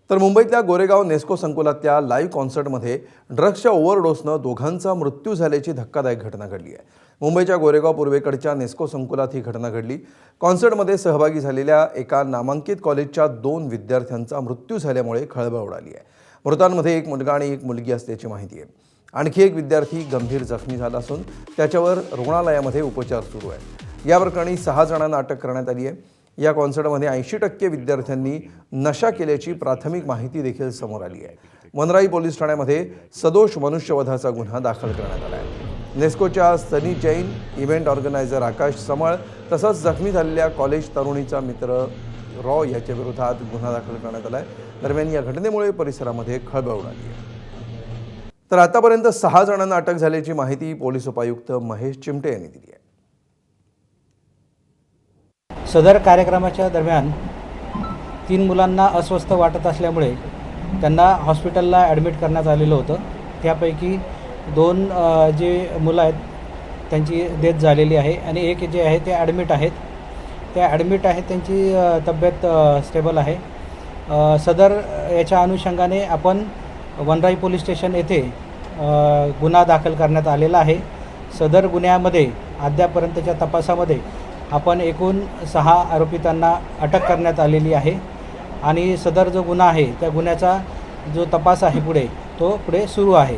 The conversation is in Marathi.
तर मुंबईतल्या गोरेगाव नेस्को संकुलातल्या लाईव्ह कॉन्सर्टमध्ये ड्रग्सच्या ओव्हरडोसनं दोघांचा मृत्यू झाल्याची धक्कादायक घटना घडली आहे। मुंबईच्या गोरेगाव पूर्वेकडच्या नेस्को संकुलात ही घटना घडली। कॉन्सर्टमध्ये सहभागी झालेल्या एका नामांकित कॉलेजच्या 2 विद्यार्थ्यांचा मृत्यू झाल्यामुळे खळबळ उडाली आहे। मृतांमध्ये एक मुलगा आणि एक मुलगी असल्याची माहिती आहे। आणखी एक विद्यार्थी गंभीर जखमी झाला असून त्याच्यावर रुग्णालयामध्ये उपचार सुरू आहेत। या प्रकरणी 6 जणांना अटक करण्यात आली आहे। या कॉन्सर्टमध्ये 80% विद्यार्थ्यांनी नशा केल्याची प्राथमिक माहिती देखील समोर आली आहे। वनराई पोलीस ठाण्यामध्ये सदोष मनुष्यवधाचा गुन्हा दाखल करण्यात आला आहे। नेस्कोच्या सनी जैन, इव्हेंट ऑर्गनायझर आकाश समळ तसंच जखमी झालेल्या कॉलेज तरुणीचा मित्र रॉय याच्या विरोधात गुन्हा दाखल करण्यात आला आहे। दरम्यान या घटनेमुळे परिसरामध्ये खळबळ उडाली आहे। तर आतापर्यंत 6 जणांना अटक झाल्याची माहिती पोलीस उपायुक्त महेश चिमटे यांनी दिली आहे। सदर कार्यक्रमाच्या दरम्यान 3 मुलांना अस्वस्थ वाटत असल्यामुळे त्यांना हॉस्पिटलला ॲडमिट करण्यात आलेलं होतं। त्यापैकी 2 जे मुलं आहेत त्यांची डेथ झालेली आहे आणि एक जे आहे ते ॲडमिट आहेत। त्यांची तब्येत स्टेबल आहे। सदर याच्या अनुषंगाने आपण वनराई पोलीस स्टेशन येथे गुन्हा दाखल करण्यात आलेला आहे। सदर गुन्ह्यामध्ये अद्यापर्यंतच्या तपासामध्ये आपण एकूण 6 आरोपितांना अटक करण्यात आलेली आहे आणि सदर जो गुन्हा आहे त्या गुन्ह्याचा जो तपास आहे पुढे सुरू आहे।